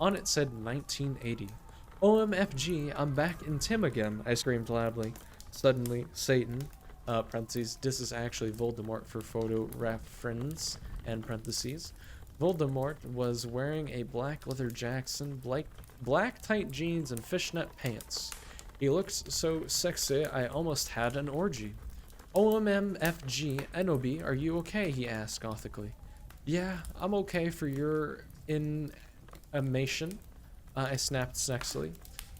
On it said 1980. OMFG, I'm back in Tim again, I screamed loudly. Suddenly, Satan, parentheses, this is actually Voldemort for photo reference, and parentheses. Voldemort was wearing a black leather Jackson, black tight jeans, and fishnet pants. He looks so sexy, I almost had an orgy. OMFG, Enobi, are you okay? He asked gothically. Yeah, I'm okay for your animation. I snapped sexily.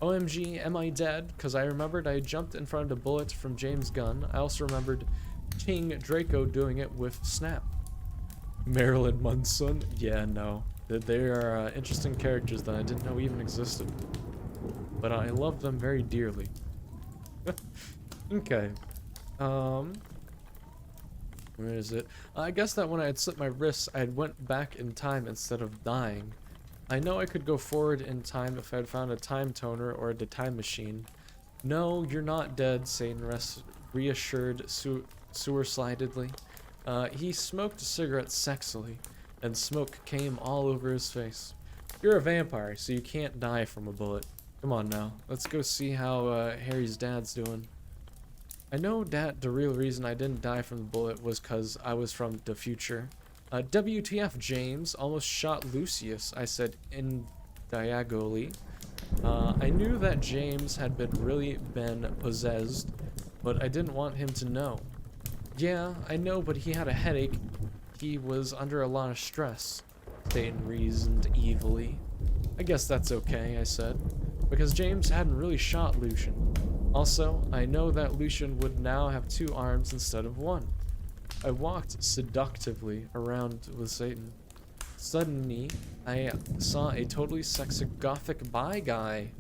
OMG, am I dead? Because I remembered I jumped in front of a bullet from James' gun. I also remembered King Draco doing it with Snap. Marilyn Manson? Yeah, no. They are interesting characters that I didn't know even existed. But I love them very dearly. Okay. Where is it? I guess that when I had slit my wrists, I had went back in time instead of dying. I know I could go forward in time if I had found a time toner or a time machine. No, you're not dead, Satan reassured sewer-slidedly. He smoked a cigarette sexily, and smoke came all over his face. You're a vampire, so you can't die from a bullet. Come on now, let's go see how Harry's dad's doing. I know that the real reason I didn't die from the bullet was because I was from the future. WTF, James, almost shot Lucius, I said indiagogally. I knew that James had been possessed, but I didn't want him to know. Yeah, I know, but he had a headache. He was under a lot of stress, Satan reasoned evilly. I guess that's okay, I said, because James hadn't really shot Lucian. Also, I know that Lucian would now have 2 arms instead of 1. I walked seductively around with Satan. Suddenly, I saw a totally sexy gothic bi guy.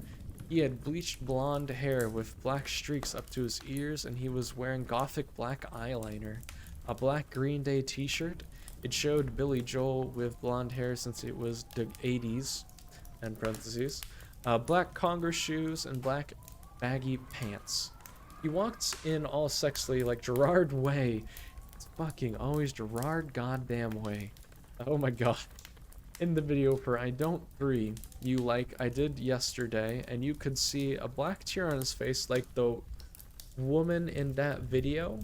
He had bleached blonde hair with black streaks up to his ears, and he was wearing gothic black eyeliner. A black Green Day t-shirt. It showed Billy Joel with blonde hair since it was the 80s, and parentheses. Black Converse shoes and black baggy pants. He walked in all sexily like Gerard Way. It's fucking always Gerard goddamn Way. Oh my god. In the video for I Don't 3, you like I did yesterday, and you could see a black tear on his face like the woman in that video.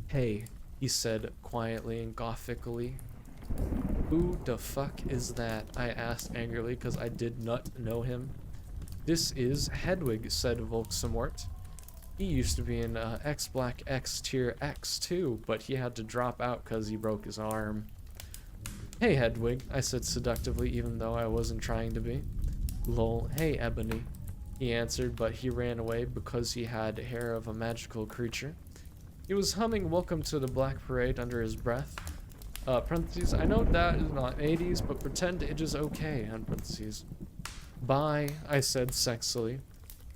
Hey, he said quietly and gothically. Who the fuck is that? I asked angrily because I did not know him. This is Hedwig, said Volksamort. He used to be in X-Black X Tier X too, but he had to drop out because he broke his arm. Hey Hedwig, I said seductively even though I wasn't trying to be. Lol, hey Ebony, he answered, but he ran away because he had hair of a magical creature. He was humming Welcome to the Black Parade under his breath. Parentheses, I know that is not 80s, but pretend it is okay, end parentheses. Bye, I said sexily.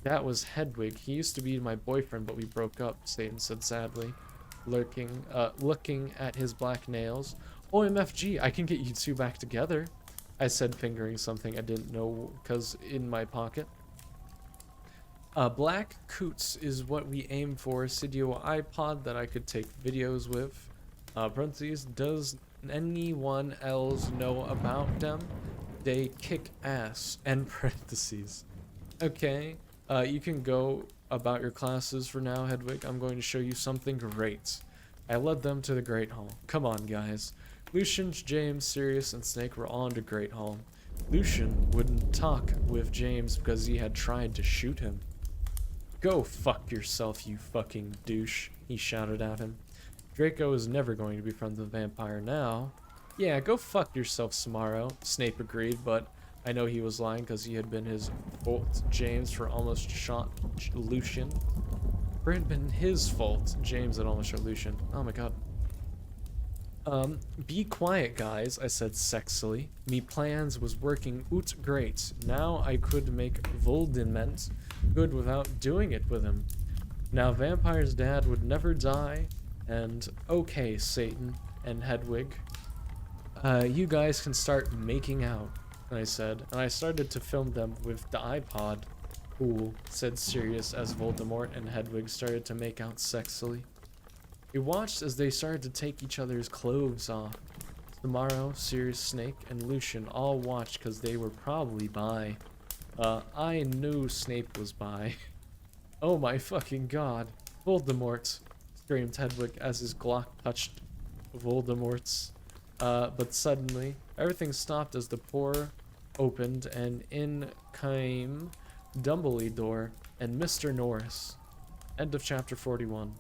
That was Hedwig. He used to be my boyfriend, but we broke up, Satan said sadly, looking at his black nails. OMFG, I can get you 2 back together, I said, fingering something I didn't know because in my pocket. Black Coots is what we aim for. Cydio iPod that I could take videos with. Parentheses, does anyone else know about them? They kick ass. End parentheses. Okay, you can go about your classes for now, Hedwig. I'm going to show you something great. I led them to the Great Hall. Come on, guys. Lucian, James, Sirius, and Snake were all in the Great Hall. Lucian wouldn't talk with James because he had tried to shoot him. Go fuck yourself, you fucking douche, he shouted at him. Draco is never going to be friends with a vampire now. Yeah, go fuck yourself, Samaro, Snape agreed, but I know he was lying because he had been his fault. James for almost shot Lucian. It had been his fault. James had almost shot Lucian. Oh my god. Be quiet, guys, I said sexily. Me plans was working out great. Now I could make Voldemort good without doing it with him. Now Vampire's dad would never die, and okay, Satan and Hedwig. You guys can start making out, I said, and I started to film them with the iPod. Cool, said Sirius as Voldemort and Hedwig started to make out sexily. We watched as they started to take each other's clothes off. Tomorrow, Sirius, Snake, and Lucian all watched because they were probably bi. I knew Snape was bi. Oh my fucking god. Voldemort, screamed Hedwig as his Glock touched Voldemort's. But suddenly, everything stopped as the door opened and in came Dumbledore and Mr. Norris. End of chapter 41.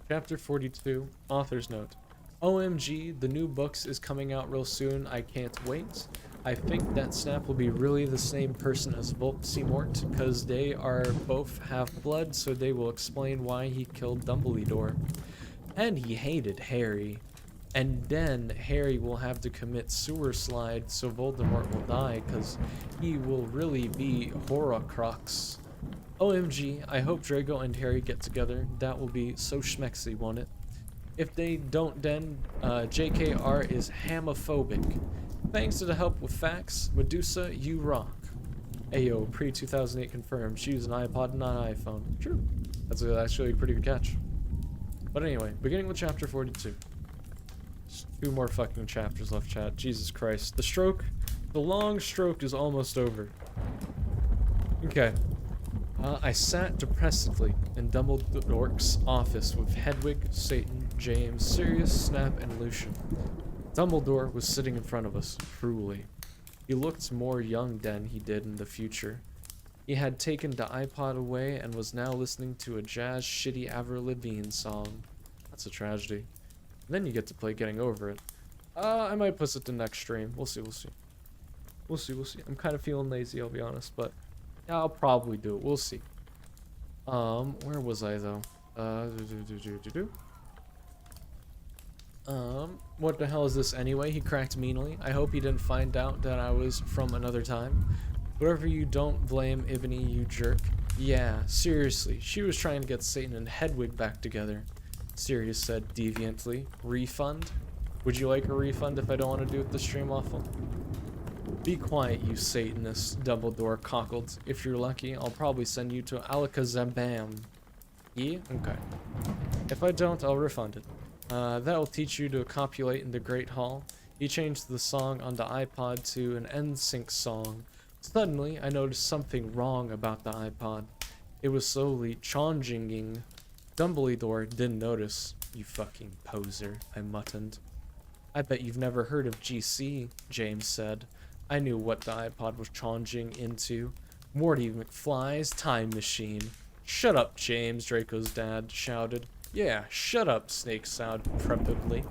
Chapter 42, author's note. OMG, the new books is coming out real soon. I can't wait. I think that Snap will be really the same person as Voldemort, because they are both half-blood, so they will explain why he killed Dumbledore. And he hated Harry. And then Harry will have to commit sewer slide, so Voldemort will die, because he will really be Horcrux. OMG, I hope Draco and Harry get together. That will be so schmexy, won't it? If they don't, then JKR is homophobic. Thanks to the help with facts, Medusa, you rock. Ayo, pre-2008 confirmed. She used an iPod, not an iPhone. True. That's actually a pretty good catch. But anyway, beginning with chapter 42. Just 2 more fucking chapters left, chat. Jesus Christ. The long stroke is almost over. Okay. I sat depressedly in Dumbledore's office with Hedwig, Satan, James, Sirius, Snap, and Lucian. Dumbledore was sitting in front of us, cruelly. He looked more young than he did in the future. He had taken the iPod away and was now listening to a jazz shitty Avril Lavigne song. That's a tragedy. And then you get to play Getting Over It. I might push it to next stream. We'll see. We'll see. I'm kind of feeling lazy, I'll be honest, but yeah, I'll probably do it. We'll see. Where was I though? What the hell is this anyway? He cracked meanly. I hope he didn't find out that I was from another time. Whatever you don't blame Ibni, you jerk. Yeah, seriously, she was trying to get Satan and Hedwig back together. Sirius said deviantly. Refund? Would you like a refund if I don't want to do it the stream awful? Be quiet, you Satanist, Dumbledore cockled. If you're lucky, I'll probably send you to Alakazam. Yeah? Okay. If I don't, I'll refund it. That'll teach you to copulate in the Great Hall. He changed the song on the iPod to an NSYNC song. Suddenly, I noticed something wrong about the iPod. It was slowly changing. Dumbledore didn't notice. You fucking poser, I muttered. I bet you've never heard of GC, James said. I knew what the iPod was changing into. Morty McFly's time machine. Shut up, James, Draco's dad shouted. Yeah, shut up, Snake said preppily.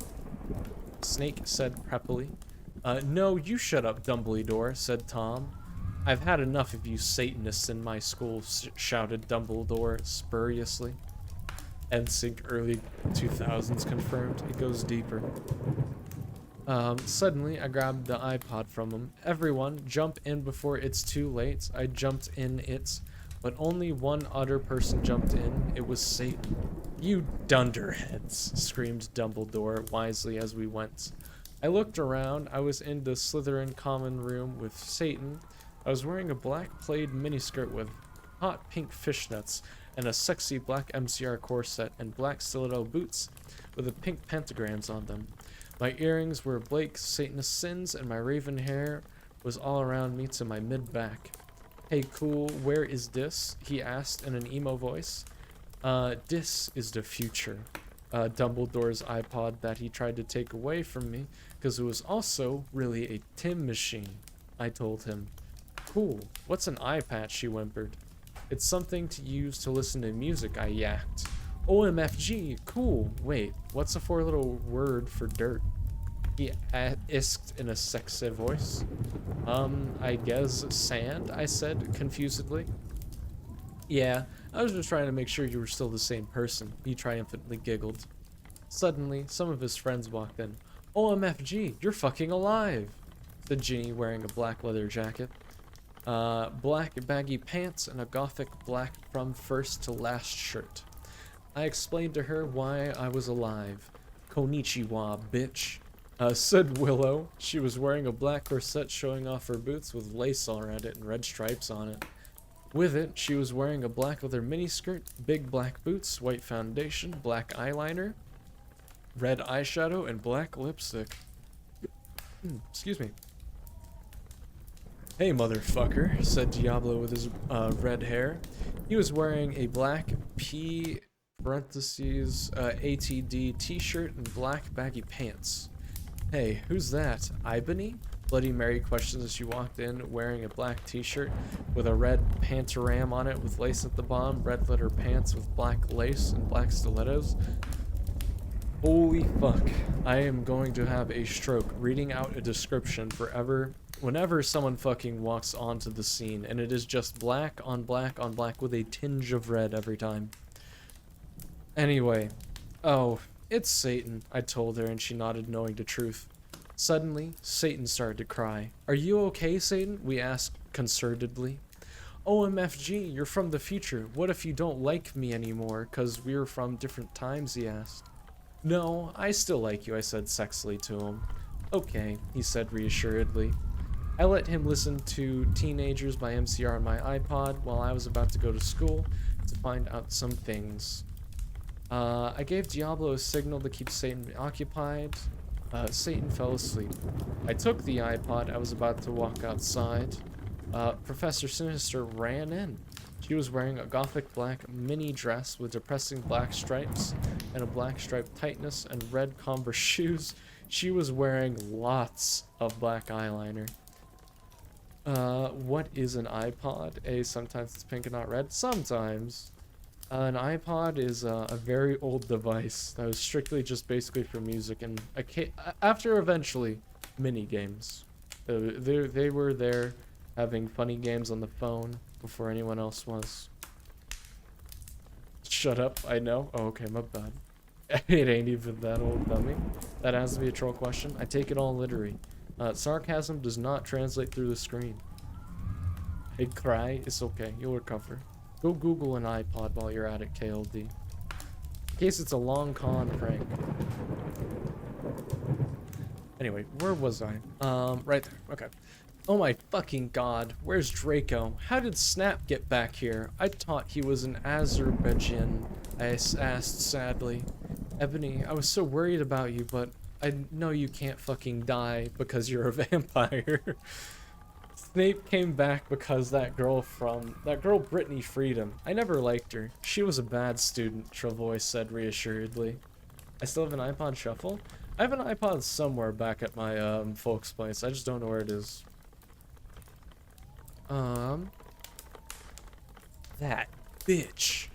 Snake said preppily. No, you shut up, Dumbledore, said Tom. I've had enough of you Satanists in my school, shouted Dumbledore spuriously. NSYNC early 2000s confirmed. It goes deeper. Suddenly, I grabbed the iPod from him. Everyone, jump in before it's too late. I jumped in it, but only one other person jumped in. It was Satan. You dunderheads, screamed Dumbledore wisely as we went. I looked around. I was in the Slytherin common room with Satan. I was wearing a black plaid miniskirt with hot pink fishnets and a sexy black MCR corset and black stiletto boots with the pink pentagrams on them. My earrings were Blake's Satanist sins, and my raven hair was all around me to my mid-back. Hey, cool, where is this? He asked in an emo voice. This is the future. Dumbledore's iPod that he tried to take away from me, because it was also really a Tim machine, I told him. Cool, what's an eye patch, she whimpered. It's something to use to listen to music, I yacked. OMFG, cool. Wait, what's a 4-letter word for dirt? He isked in a sexy voice. I guess sand, I said confusedly. Yeah, I was just trying to make sure you were still the same person, he triumphantly giggled. Suddenly, some of his friends walked in. OMFG, you're fucking alive, said Ginny wearing a black leather jacket. Black baggy pants and a gothic black from first to last shirt. I explained to her why I was alive. Konnichiwa, bitch, said Willow. She was wearing a black corset showing off her boots with lace all around it and red stripes on it. With it, she was wearing a black leather miniskirt, big black boots, white foundation, black eyeliner. red eyeshadow and black lipstick. Excuse me. Hey, motherfucker, said Diablo with his red hair. He was wearing a black P parentheses ATD t-shirt and black baggy pants. Hey, who's that? Ibony? Bloody Mary questioned as she walked in wearing a black t-shirt with a red pantaram on it with lace at the bottom, red leather pants with black lace and black stilettos. Holy fuck, I am going to have a stroke reading out a description forever whenever someone fucking walks onto the scene, and it is just black on black on black with a tinge of red every time. Anyway, oh, it's Satan, I told her, and she nodded, knowing the truth. Suddenly, Satan started to cry. Are you okay, Satan? We asked concernedly. OMFG, you're from the future. What if you don't like me anymore, 'cause we're from different times, he asked. No, I still like you, I said sexily to him. Okay, he said reassuredly. I let him listen to Teenagers by MCR on my iPod while I was about to go to school to find out some things. I gave Diablo a signal to keep Satan occupied. Satan fell asleep. I took the iPod. I was about to walk outside. Professor Sinister ran in. She was wearing a gothic black mini dress with depressing black stripes and a black striped tightness and red Converse shoes. She was wearing lots of black eyeliner. What is an iPod? Sometimes it's pink and not red. Sometimes. An iPod is a very old device that was strictly just basically for music and after eventually mini games. They were there having funny games on the phone before anyone else was. Shut up, I know. Oh, okay, my bad. It ain't even that old, dummy. That has to be a troll question. I take it all literally. Sarcasm does not translate through the screen. Hey, cry. It's okay. You'll recover. Go Google an iPod while you're at it, KLD. In case it's a long con prank. Anyway, where was I? Right there. Okay. Oh my fucking god. Where's Draco? How did Snap get back here? I thought he was in Azerbaijan, I asked sadly. Ebony, I was so worried about you, but I know you can't fucking die because you're a vampire. Snape came back because that girl Brittany freed him. I never liked her. She was a bad student, Travoy said reassuredly. I still have an iPod Shuffle? I have an iPod somewhere back at my folks' place. I just don't know where it is. That bitch.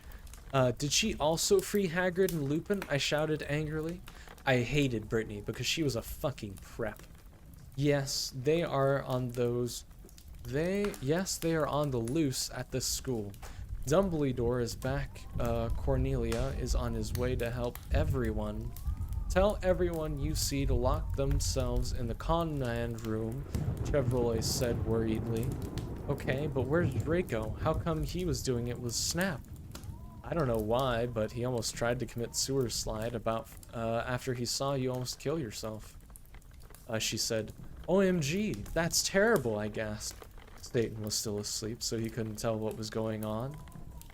Did she also free Hagrid and Lupin? I shouted angrily. I hated Brittany because she was a fucking prep. Yes, they are on those. They are on the loose at this school. Dumbledore is back. Cornelia is on his way to help everyone. Tell everyone you see to lock themselves in the command room, Chevrolet said worriedly. Okay, but where's Draco? How come he was doing it with Snap? I don't know why, but he almost tried to commit suicide after he saw you almost kill yourself. She said, OMG, that's terrible, I gasped. Satan was still asleep, so he couldn't tell what was going on.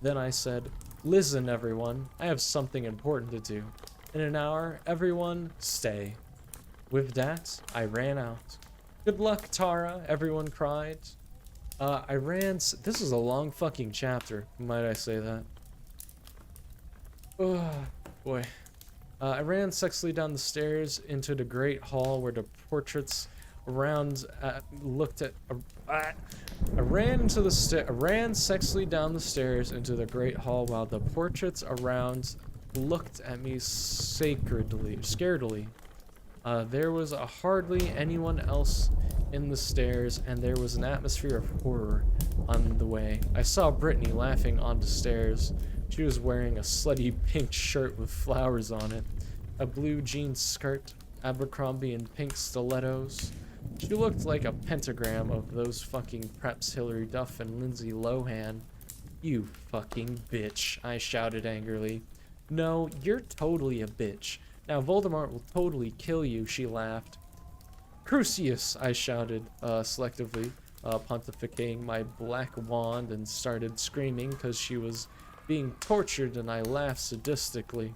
Then I said, listen, everyone, I have something important to do. In an hour, everyone, stay. With that, I ran out. Good luck, Tara, everyone cried. This is a long fucking chapter, might I say that. Oh, boy. I ran sexily down the stairs into the great hall where the portraits around looked at. I ran sexily down the stairs into the great hall while the portraits around looked at me scaredly. There was hardly anyone else in the stairs, and there was an atmosphere of horror on the way. I saw Brittany laughing on the stairs. She was wearing a slutty pink shirt with flowers on it, a blue jean skirt, Abercrombie and pink stilettos. She looked like a pentagram of those fucking preps Hilary Duff and Lindsay Lohan. You fucking bitch, I shouted angrily. No, you're totally a bitch. Now Voldemort will totally kill you, she laughed. Crucius, I shouted, selectively, pontificating my black wand and started screaming because she was being tortured and I laughed sadistically.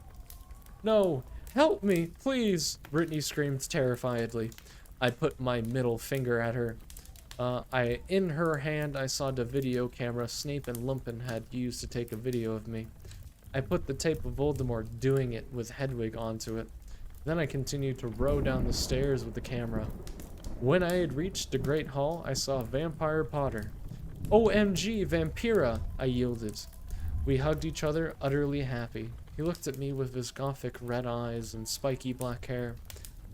No, Help me, please! Brittany screamed terrifiedly. I put my middle finger at her. In her hand, I saw the video camera Snape and Lupin had used to take a video of me. I put the tape of Voldemort doing it with Hedwig onto it. Then I continued to row down the stairs with the camera. When I had reached the Great Hall, I saw Vampire Potter. OMG, Vampira! I yielded. We hugged each other, utterly happy. He looked at me with his gothic red eyes and spiky black hair.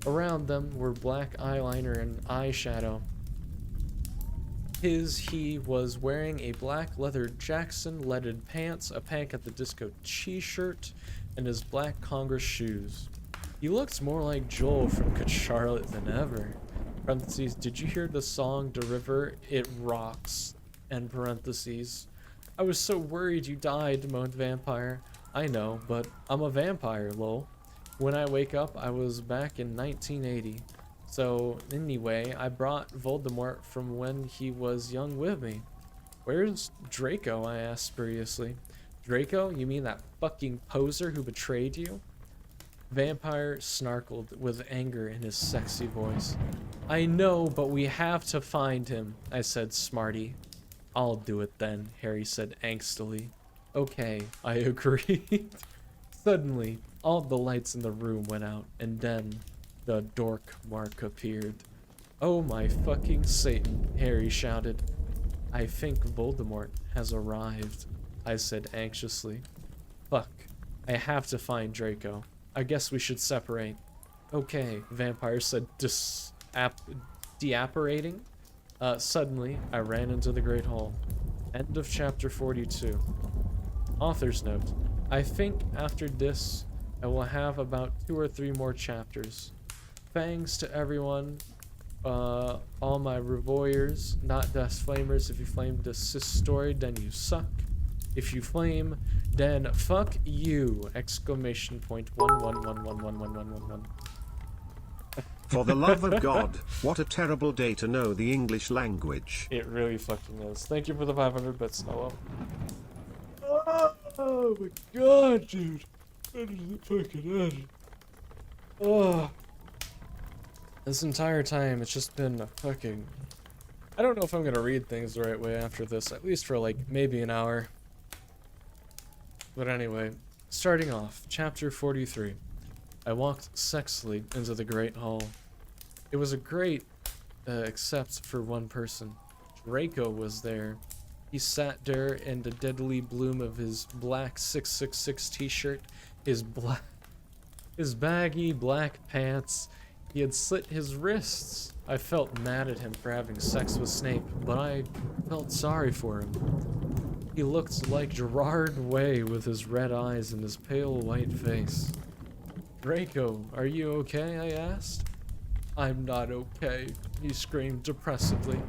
Around them were black eyeliner and eyeshadow. He was wearing a black leather Jackson-leaded pants, a Panic at the Disco t-shirt, and his black Congress shoes. He looked more like Joel from Good Charlotte than ever. Parentheses, did you hear the song The River? It rocks. End parentheses. I was so worried you died, moaned Vampire. I know, but I'm a vampire, lol. When I wake up, I was back in 1980. So, anyway, I brought Voldemort from when he was young with me. Where's Draco? I asked spuriously. Draco? You mean that fucking poser who betrayed you? Vampire snarkled with anger in his sexy voice. I know, but we have to find him, I said, smarty. I'll do it then, Harry said angstily. Okay, I agreed. Suddenly, all the lights in the room went out, and then the dork mark appeared. Oh my fucking Satan, Harry shouted. I think Voldemort has arrived, I said anxiously. Fuck, I have to find Draco. I guess we should separate. Okay, Vampire said, deapparating. Suddenly, I ran into the Great Hall. End of chapter 42. Author's note. I think after this, I will have about 2 or 3 more chapters. Thanks to everyone, all my revoyers, not Dust Flamers. If you flame the sis story, then you suck. If you flame, then fuck you! Exclamation point 111111111. For the love of God, what a terrible day to know the English language. It really fucking is. Thank you for the 500 bits, Noah. Oh my god, dude. That is the fucking end. Oh. This entire time, it's just been a fucking... I don't know if I'm gonna read things the right way after this, at least for like maybe an hour. But anyway, starting off, chapter 43. I walked sexily into the Great Hall. It was a great, except for one person. Draco was there. He sat there in the deadly bloom of his black 666 t-shirt, his baggy black pants. He had slit his wrists. I felt mad at him for having sex with Snape, but I felt sorry for him. He looked like Gerard Way with his red eyes and his pale white face. Draco, are you okay? I asked. I'm not okay, he screamed depressedly.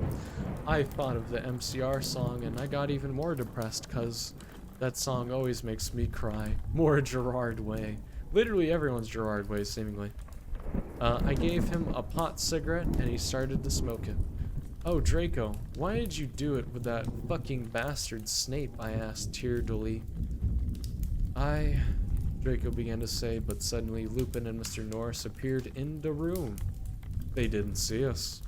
I thought of the MCR song and I got even more depressed cause that song always makes me cry. More Gerard Way. Literally everyone's Gerard Way, seemingly. I gave him a pot cigarette and he started to smoke it. Oh, Draco, why did you do it with that fucking bastard Snape? I asked tearfully. Draco began to say, but suddenly Lupin and Mr. Norris appeared in the room. They didn't see us.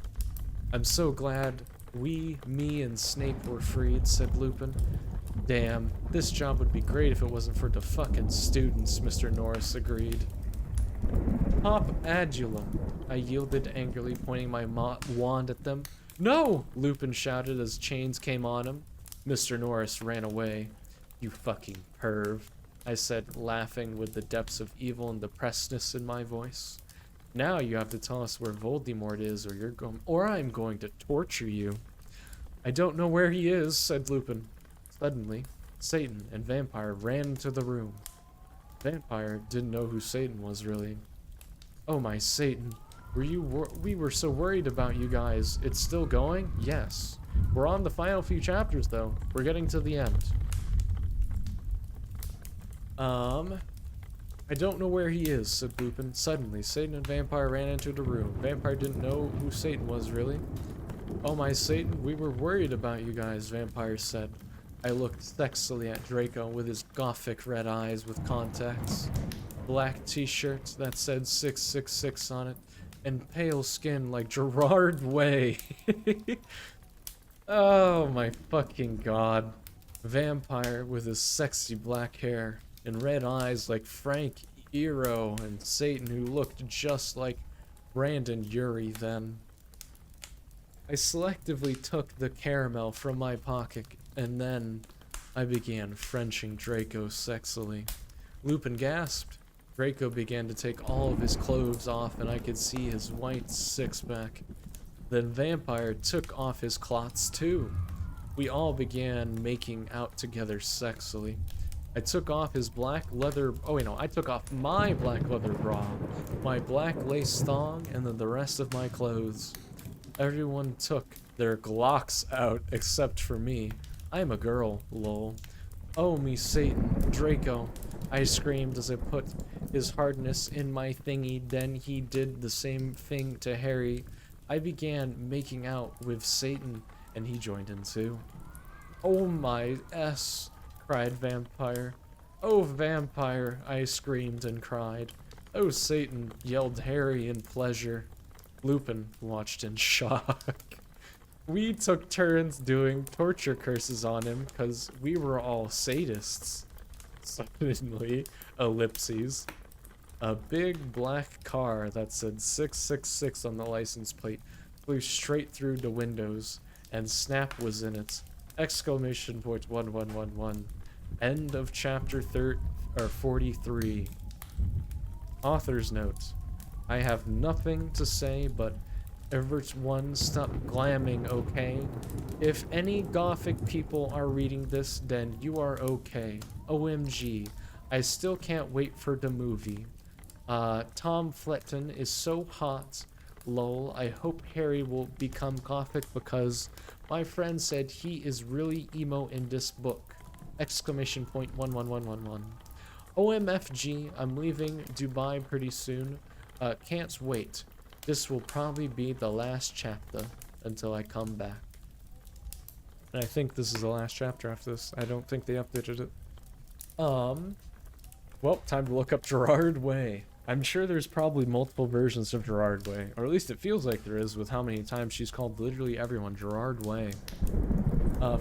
I'm so glad me and Snape were freed, said Lupin. Damn, this job would be great if it wasn't for the fucking students, Mr. Norris agreed. Pop Adulum, I yielded angrily, pointing my wand at them. No! Lupin shouted as chains came on him. Mr. Norris ran away. You fucking perv, I said, laughing with the depths of evil and depressedness in my voice. Now you have to tell us where Voldemort is, or I'm going to torture you. I don't know where he is, said Lupin. Suddenly, Satan and Vampire ran into the room. Vampire didn't know who Satan was, really. Oh my Satan, we were so worried about you guys. It's still going? Yes. We're on the final few chapters, though. We're getting to the end. I don't know where he is, said Lupin. Suddenly, Satan and Vampire ran into the room. Vampire didn't know who Satan was, really. Oh my Satan, we were worried about you guys, Vampire said. I looked sexily at Draco with his gothic red eyes with contacts. black t-shirt that said 666 on it, and pale skin like Gerard Way. Oh my fucking god. Vampire with his sexy black hair and red eyes like Frank Iero, and Satan who looked just like Brandon Urie then. I selectively took the caramel from my pocket, and then I began Frenching Draco sexily. Lupin gasped. Draco began to take all of his clothes off, and I could see his white six-pack. Then Vampire took off his clots too. We all began making out together sexily. I took off his black leather... Oh wait, no, I took off my black leather bra, my black lace thong, and then the rest of my clothes. Everyone took their Glocks out except for me. I'm a girl, lol. Oh me Satan, Draco, I screamed as I put his hardness in my thingy. Then he did the same thing to Harry. I began making out with Satan, and he joined in too. Oh my S, cried Vampire. Oh Vampire, I screamed and cried. Oh Satan, yelled Harry in pleasure. Lupin watched in shock. We took turns doing torture curses on him because we were all sadists. Suddenly, ellipses. A big black car that said 666 on the license plate flew straight through the windows, and Snap was in it. Exclamation point 1111. End of chapter 43. Author's note. I have nothing to say, but everyone stop glamming, okay? If any gothic people are reading this, then you are okay. OMG. I still can't wait for the movie. Tom Fletton is so hot. Lol. I hope Harry will become gothic because my friend said he is really emo in this book. Exclamation point 11111. OMFG, I'm leaving Dubai pretty soon. Can't wait. This will probably be the last chapter until I come back. And I think this is the last chapter after this. I don't think they updated it. Well, time to look up Gerard Way. I'm sure there's probably multiple versions of Gerard Way, or at least it feels like there is with how many times she's called literally everyone Gerard Way.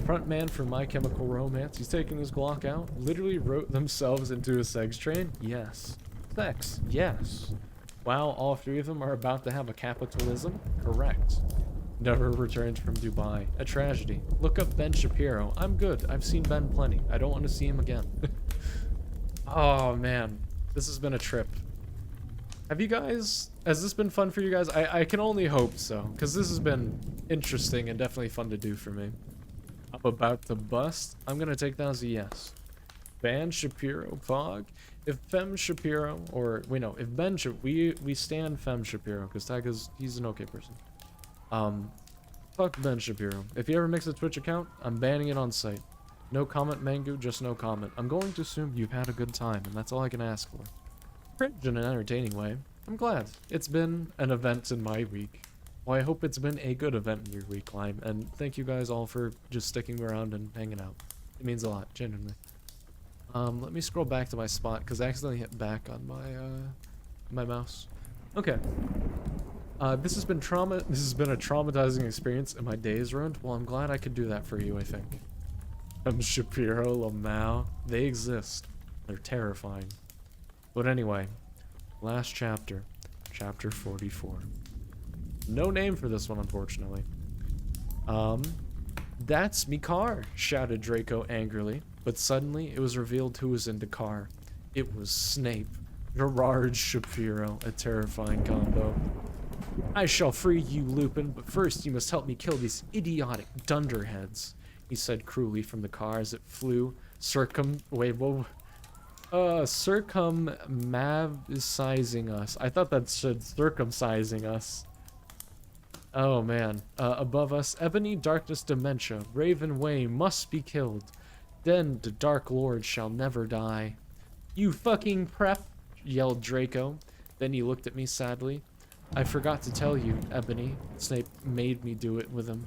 Front man for My Chemical Romance. He's taking his Glock out. Literally wrote themselves into a sex train. Yes. Sex. Yes. Wow, all three of them are about to have a capitalism? Correct. Never returned from Dubai. A tragedy. Look up Ben Shapiro. I'm good. I've seen Ben plenty. I don't want to see him again. Oh, man. This has been a trip. Have you guys... Has this been fun for you guys? I can only hope so, because this has been interesting and definitely fun to do for me. I'm about to bust. I'm going to take that as a yes. Ben Shapiro, Pog. If Fem Shapiro, or we know, if Ben we stand Fem Shapiro, because Tyga's, he's an okay person. Fuck Ben Shapiro. If he ever makes a Twitch account, I'm banning it on site. No comment, Mangu, just no comment. I'm going to assume you've had a good time, and that's all I can ask for. Cringe in an entertaining way. I'm glad. It's been an event in my week. Well, I hope it's been a good event in your week, Lime, and thank you guys all for just sticking around and hanging out. It means a lot, genuinely. Let me scroll back to my spot, because I accidentally hit back on my mouse. Okay. This has been a traumatizing experience, and my day is ruined. Well, I'm glad I could do that for you, I think. Shapiro, Lamau, they exist. They're terrifying. But anyway, last chapter. Chapter 44. No name for this one, unfortunately. That's me car, shouted Draco angrily. But suddenly, it was revealed who was in the car. It was Snape. Gerard Shapiro, a terrifying combo. I shall free you, Lupin, but first you must help me kill these idiotic dunderheads, he said cruelly from the car as it flew, circumambisizing us. I thought that said circumcising us. Oh man. Above us, Ebony Darkness Dementia, Raven Way must be killed. Then the Dark Lord shall never die. You fucking prep, yelled Draco. Then he looked at me sadly. I forgot to tell you, Ebony. Snape made me do it with him.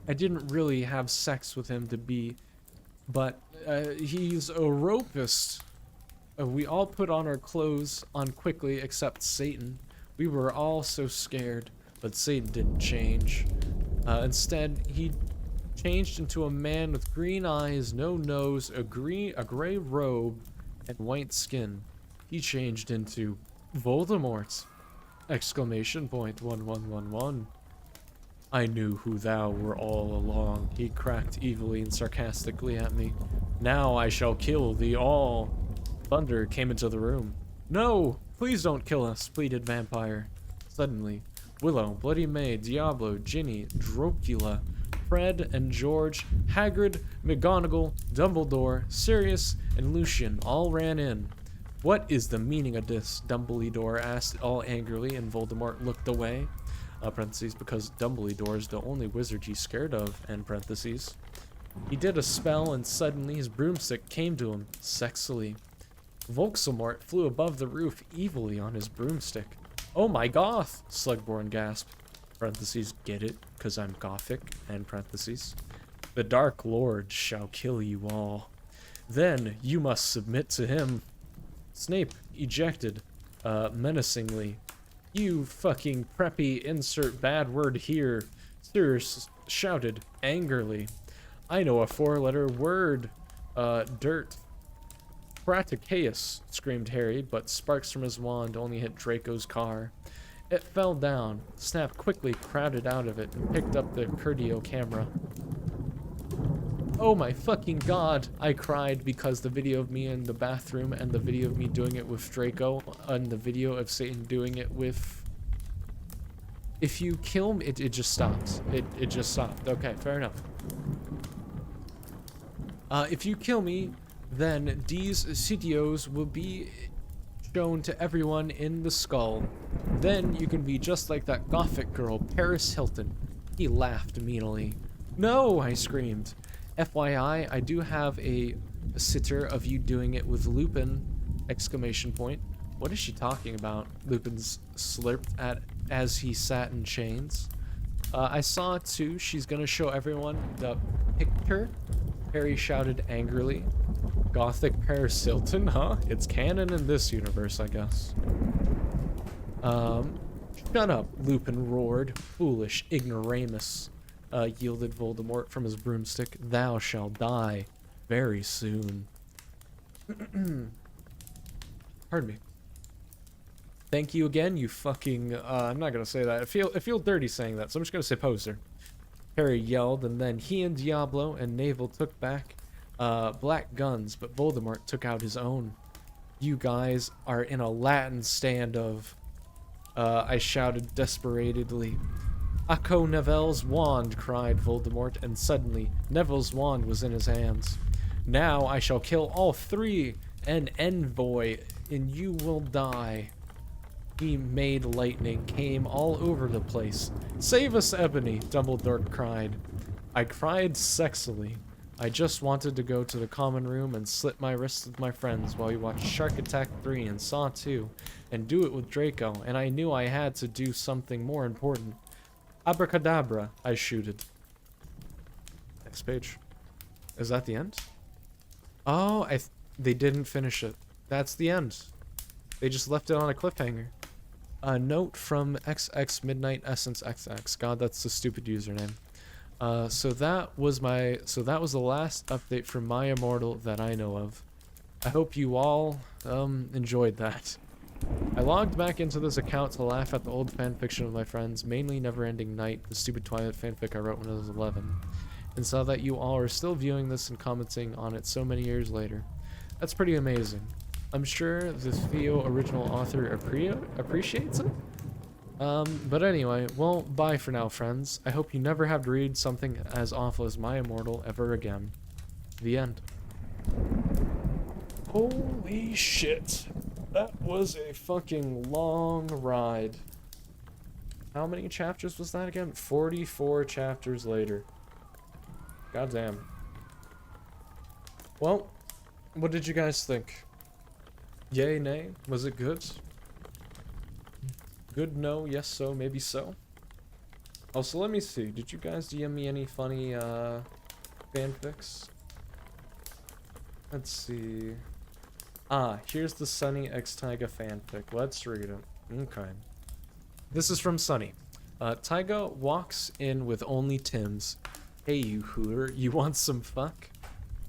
I didn't really have sex with him to be, but he's a rapist. We all put on our clothes on quickly except Satan. We were all so scared, but Satan didn't change. Instead, he changed into a man with green eyes, no nose, a gray robe, and white skin. He changed into Voldemort! Exclamation point 1111. I knew who thou were all along, he cracked evilly and sarcastically at me. Now I shall kill thee all. Thunder came into the room. No! Please don't kill us, pleaded Vampire. Suddenly, Willow, Bloody May, Diablo, Ginny, Dracula, Fred and George, Hagrid, McGonagall, Dumbledore, Sirius, and Lucian all ran in. What is the meaning of this? Dumbledore asked all angrily, and Voldemort looked away. Parentheses, because Dumbledore is the only wizard he's scared of, end parentheses. He did a spell, and suddenly his broomstick came to him, sexily. Voldemort flew above the roof evilly on his broomstick. Oh my goth! Slugborn gasped. Parentheses, get it? Because I'm gothic, end parentheses. The Dark Lord shall kill you all. Then you must submit to him. Snape ejected, menacingly. You fucking preppy insert bad word here. Sirius shouted angrily. I know a 4-letter word. Dirt. Praticaeus, screamed Harry, but sparks from his wand only hit Draco's car. It fell down. Snap quickly crowded out of it and picked up the Curdio camera. Oh my fucking god, I cried because the video of me in the bathroom and the video of me doing it with Draco and the video of Satan doing it with... If you kill me, it just stops. It just stopped. Okay, fair enough. If you kill me, then these CTOs will be shown to everyone in the skull. Then you can be just like that gothic girl, Paris Hilton. He laughed meanly. No, I screamed. FYI, I do have a sitter of you doing it with Lupin! Exclamation point. What is she talking about? Lupin's slurped at as he sat in chains. I saw it too. She's gonna show everyone the picture. Harry shouted angrily. Gothic Paris Hilton, huh? It's canon in this universe, I guess. Shut up, Lupin roared. Foolish ignoramus. Yielded Voldemort from his broomstick. Thou shalt die very soon. Pardon me. Thank you again, you fucking, I'm not gonna say that. I feel dirty saying that, so I'm just gonna say poser. Harry yelled, and then he and Diablo and Navel took back, black guns, but Voldemort took out his own. You guys are in a Latin standoff. I shouted desperately. Echo Neville's wand, cried Voldemort, and suddenly Neville's wand was in his hands. Now I shall kill all three, an envoy, and you will die. He made lightning came all over the place. Save us, Ebony, Dumbledore cried. I cried sexily. I just wanted to go to the common room and slit my wrists with my friends while we watched Shark Attack 3 and Saw 2, and do it with Draco, and I knew I had to do something more important. Abracadabra, I shooted. Next page. Is that the end? Oh, they didn't finish it. That's the end. They just left it on a cliffhanger. A note from XX Midnight Essence XX. God, that's a stupid username. So that was the last update from My Immortal that I know of. I hope you all enjoyed that. I logged back into this account to laugh at the old fanfiction of my friends, mainly Neverending Night, the stupid Twilight fanfic I wrote when I was 11, and saw that you all are still viewing this and commenting on it so many years later. That's pretty amazing. I'm sure the Theo original author appreciates it. But anyway, well, bye for now, friends. I hope you never have to read something as awful as My Immortal ever again. The end. Holy shit. That was a fucking long ride. How many chapters was that again? 44 chapters later. Goddamn. Well, what did you guys think? Yay, nay? Was it good? Good, no, yes, so, maybe so. Also, let me see. Did you guys DM me any funny, fanfics? Let's see. Ah, here's the Sunny X Taiga fanfic. Let's read it. Okay. This is from Sunny. Taiga walks in with only Tims. Hey, you hooter, you want some fuck?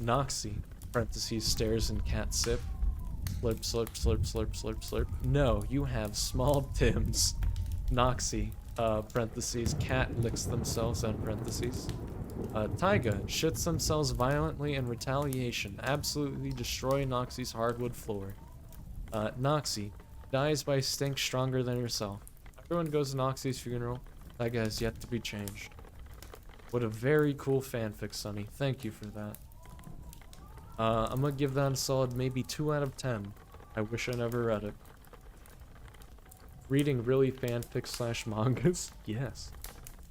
Noxy, parentheses, stares and cat sip. Slurp, slurp, slurp, slurp, slurp, slurp. No, you have small Tims. Noxy, parentheses, cat licks themselves, end parentheses. Taiga shits themselves violently in retaliation, absolutely destroy Noxy's hardwood floor. Noxy dies by stink stronger than herself. Everyone goes to Noxy's funeral. Taiga has yet to be changed. What a very cool fanfic, Sunny. Thank you for that. I'm gonna give that a solid maybe 2 out of 10. I wish I never read it. Reading really fanfic slash mangas? Yes.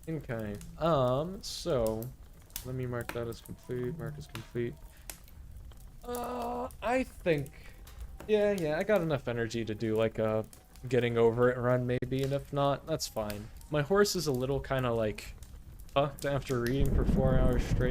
Okay. So let me mark that as complete. Mark as complete. I think, yeah, I got enough energy to do like a getting over it run maybe, and if not, that's fine. My horse is a little kind of like fucked after reading for 4 hours straight,